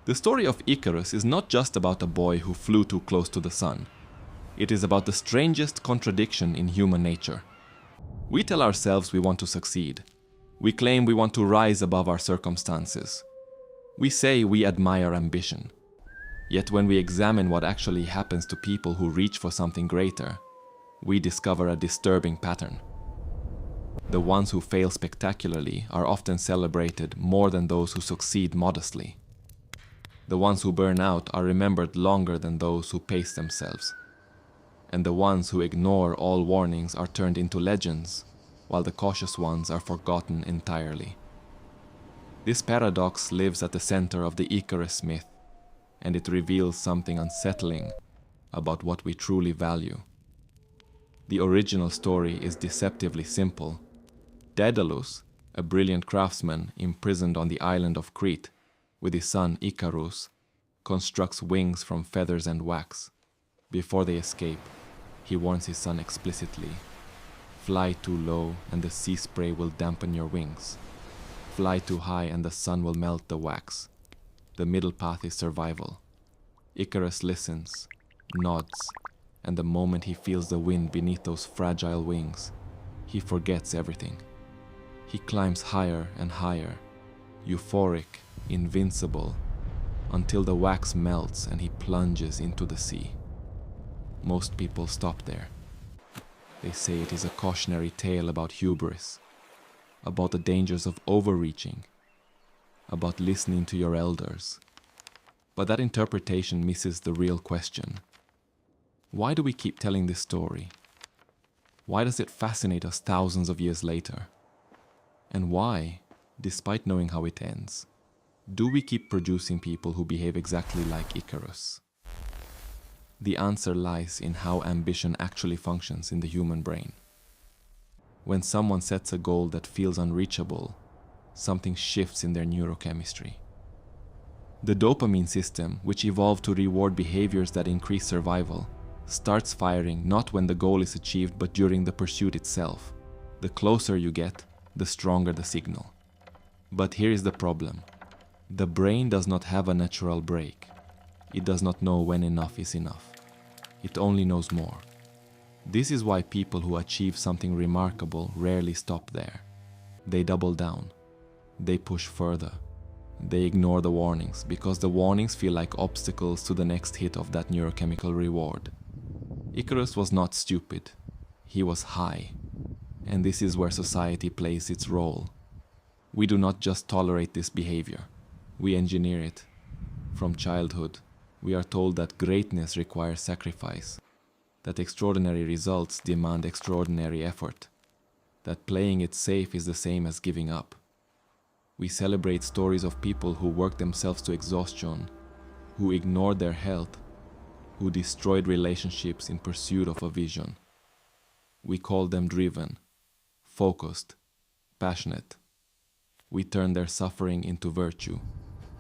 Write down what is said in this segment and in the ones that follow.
The story of Icarus is not just about a boy who flew too close to the sun. It is about the strangest contradiction in human nature. We tell ourselves we want to succeed. We claim we want to rise above our circumstances. We say we admire ambition. Yet when we examine what actually happens to people who reach for something greater, we discover a disturbing pattern. The ones who fail spectacularly are often celebrated more than those who succeed modestly. The ones who burn out are remembered longer than those who pace themselves. And the ones who ignore all warnings are turned into legends, while the cautious ones are forgotten entirely. This paradox lives at the center of the Icarus myth, and it reveals something unsettling about what we truly value. The original story is deceptively simple. Daedalus, a brilliant craftsman imprisoned on the island of Crete, with his son Icarus, constructs wings from feathers and wax. Before they escape, he warns his son explicitly: "Fly too low and the sea spray will dampen your wings. Fly too high and the sun will melt the wax. The middle path is survival." Icarus listens, nods, and the moment he feels the wind beneath those fragile wings, he forgets everything. He climbs higher and higher, euphoric, invincible, until the wax melts and he plunges into the sea. Most people stop there. They say it is a cautionary tale about hubris, about the dangers of overreaching, about listening to your elders. But that interpretation misses the real question. Why do we keep telling this story? Why does it fascinate us thousands of years later? And why, despite knowing how it ends, do we keep producing people who behave exactly like Icarus? The answer lies in how ambition actually functions in the human brain. When someone sets a goal that feels unreachable, something shifts in their neurochemistry. The dopamine system, which evolved to reward behaviors that increase survival, starts firing not when the goal is achieved but during the pursuit itself. The closer you get, the stronger the signal. But here is the problem. The brain does not have a natural break. It does not know when enough is enough. It only knows more. This is why people who achieve something remarkable rarely stop there. They double down. They push further. They ignore the warnings because the warnings feel like obstacles to the next hit of that neurochemical reward. Icarus was not stupid. He was high. And this is where society plays its role. We do not just tolerate this behavior. We engineer it. From childhood, we are told that greatness requires sacrifice, that extraordinary results demand extraordinary effort, that playing it safe is the same as giving up. We celebrate stories of people who worked themselves to exhaustion, who ignored their health, who destroyed relationships in pursuit of a vision. We call them driven, focused, passionate. We turn their suffering into virtue.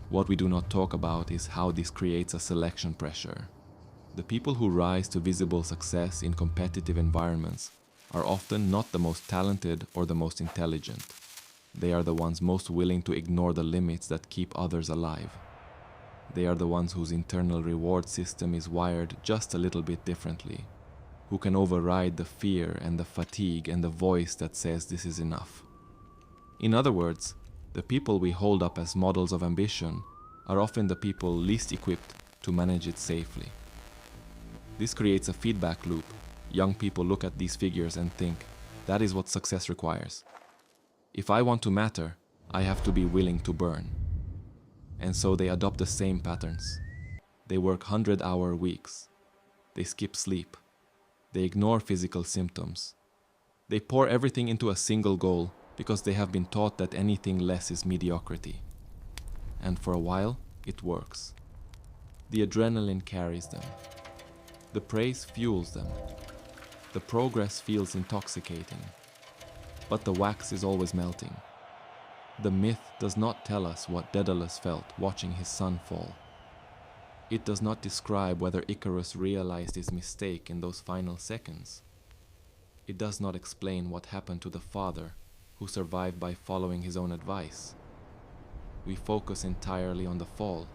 What we do not talk about is how this creates a selection pressure. The people who rise to visible success in competitive environments are often not the most talented or the most intelligent. They are the ones most willing to ignore the limits that keep others alive. They are the ones whose internal reward system is wired just a little bit differently, who can override the fear and the fatigue and the voice that says this is enough. In other words, the people we hold up as models of ambition are often the people least equipped to manage it safely. This creates a feedback loop. Young people look at these figures and think, that is what success requires. If I want to matter, I have to be willing to burn. And so they adopt the same patterns. They work 100-hour weeks. They skip sleep. They ignore physical symptoms. They pour everything into a single goal because they have been taught that anything less is mediocrity. And for a while, it works. The adrenaline carries them. The praise fuels them. The progress feels intoxicating. But the wax is always melting. The myth does not tell us what Daedalus felt watching his son fall. It does not describe whether Icarus realized his mistake in those final seconds. It does not explain what happened to the father who survived by following his own advice. We focus entirely on the fall,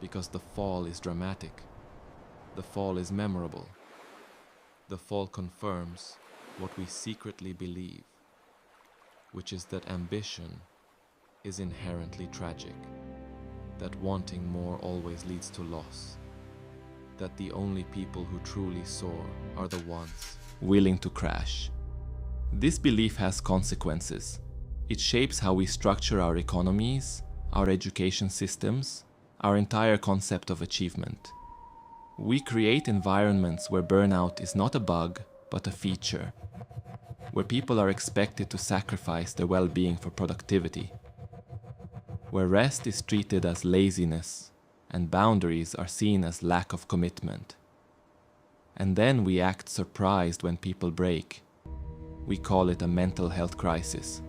because the fall is dramatic. The fall is memorable. The fall confirms what we secretly believe, which is that ambition is inherently tragic, that wanting more always leads to loss, that the only people who truly soar are the ones willing to crash. This belief has consequences. It shapes how we structure our economies, our education systems, our entire concept of achievement. We create environments where burnout is not a bug, but a feature, where people are expected to sacrifice their well-being for productivity, where rest is treated as laziness and boundaries are seen as lack of commitment. And then we act surprised when people break. We call it a mental health crisis.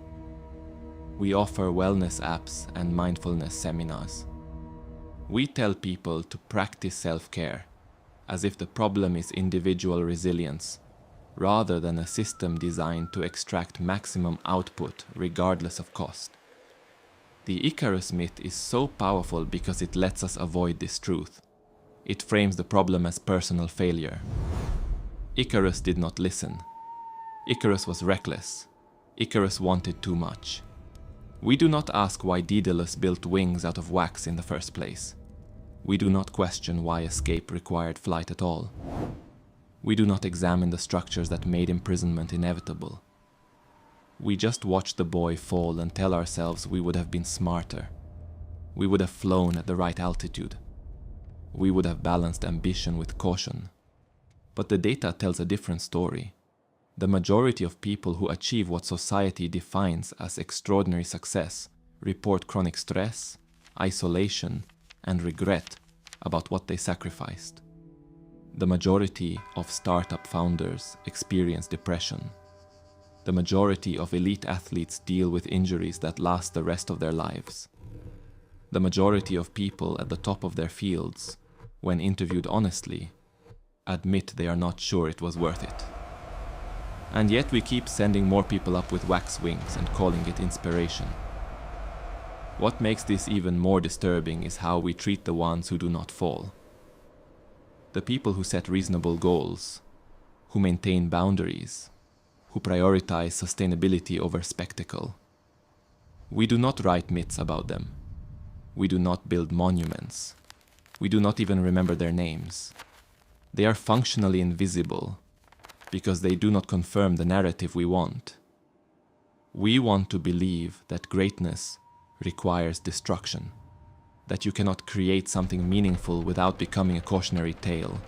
We offer wellness apps and mindfulness seminars. We tell people to practice self-care, as if the problem is individual resilience, rather than a system designed to extract maximum output regardless of cost. The Icarus myth is so powerful because it lets us avoid this truth. It frames the problem as personal failure. Icarus did not listen. Icarus was reckless. Icarus wanted too much. We do not ask why Daedalus built wings out of wax in the first place. We do not question why escape required flight at all. We do not examine the structures that made imprisonment inevitable. We just watch the boy fall and tell ourselves we would have been smarter. We would have flown at the right altitude. We would have balanced ambition with caution. But the data tells a different story. The majority of people who achieve what society defines as extraordinary success report chronic stress, isolation, and regret about what they sacrificed. The majority of startup founders experience depression. The majority of elite athletes deal with injuries that last the rest of their lives. The majority of people at the top of their fields, when interviewed honestly, admit they are not sure it was worth it. And yet we keep sending more people up with wax wings and calling it inspiration. What makes this even more disturbing is how we treat the ones who do not fall. The people who set reasonable goals, who maintain boundaries, who prioritize sustainability over spectacle. We do not write myths about them. We do not build monuments. We do not even remember their names. They are functionally invisible because they do not confirm the narrative we want. We want to believe that greatness requires destruction, that you cannot create something meaningful without becoming a cautionary tale,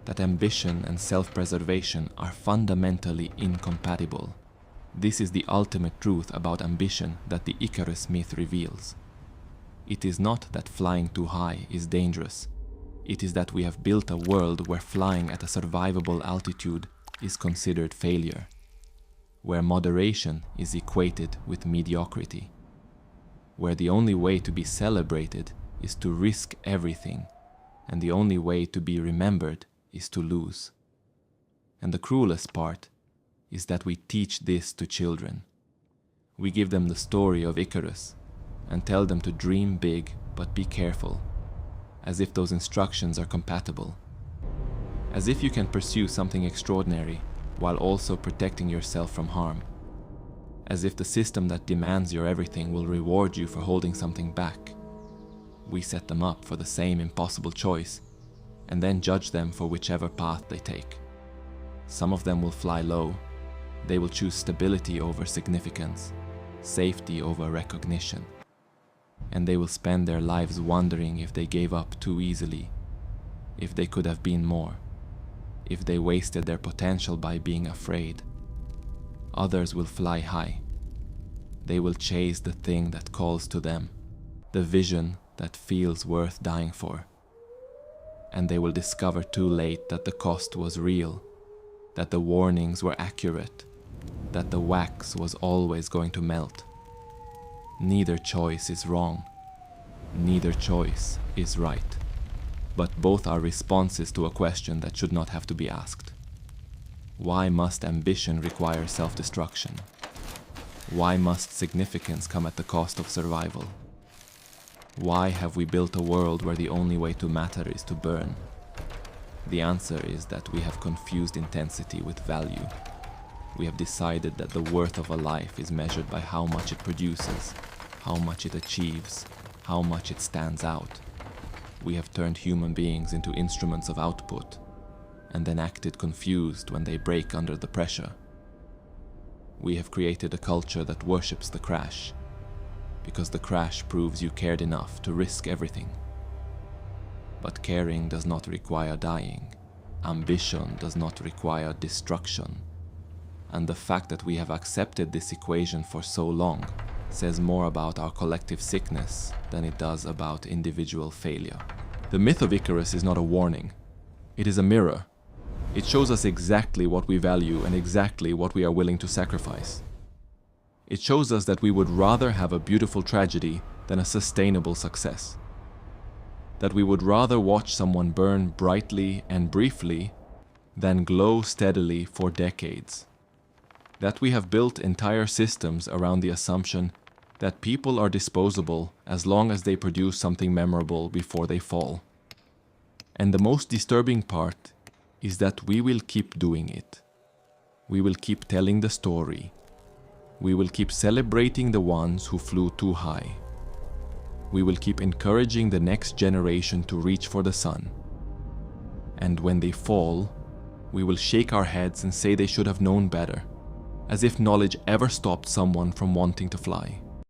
that ambition and self-preservation are fundamentally incompatible. This is the ultimate truth about ambition that the Icarus myth reveals. It is not that flying too high is dangerous. It is that we have built a world where flying at a survivable altitude is considered failure, where moderation is equated with mediocrity, where the only way to be celebrated is to risk everything, and the only way to be remembered is to lose. And the cruelest part is that we teach this to children. We give them the story of Icarus and tell them to dream big but be careful, as if those instructions are compatible. As if you can pursue something extraordinary while also protecting yourself from harm. As if the system that demands your everything will reward you for holding something back. We set them up for the same impossible choice and then judge them for whichever path they take. Some of them will fly low. They will choose stability over significance, safety over recognition. And they will spend their lives wondering if they gave up too easily, if they could have been more, if they wasted their potential by being afraid. Others will fly high. They will chase the thing that calls to them, the vision that feels worth dying for. And they will discover too late that the cost was real, that the warnings were accurate, that the wax was always going to melt. Neither choice is wrong. Neither choice is right. But both are responses to a question that should not have to be asked. Why must ambition require self-destruction? Why must significance come at the cost of survival? Why have we built a world where the only way to matter is to burn? The answer is that we have confused intensity with value. We have decided that the worth of a life is measured by how much it produces, how much it achieves, how much it stands out. We have turned human beings into instruments of output, and then acted confused when they break under the pressure. We have created a culture that worships the crash, because the crash proves you cared enough to risk everything. But caring does not require dying. Ambition does not require destruction. And the fact that we have accepted this equation for so long says more about our collective sickness than it does about individual failure. The myth of Icarus is not a warning. It is a mirror. It shows us exactly what we value and exactly what we are willing to sacrifice. It shows us that we would rather have a beautiful tragedy than a sustainable success. That we would rather watch someone burn brightly and briefly than glow steadily for decades. That we have built entire systems around the assumption that people are disposable as long as they produce something memorable before they fall. And the most disturbing part is that we will keep doing it. We will keep telling the story. We will keep celebrating the ones who flew too high. We will keep encouraging the next generation to reach for the sun. And when they fall, we will shake our heads and say they should have known better, as if knowledge ever stopped someone from wanting to fly.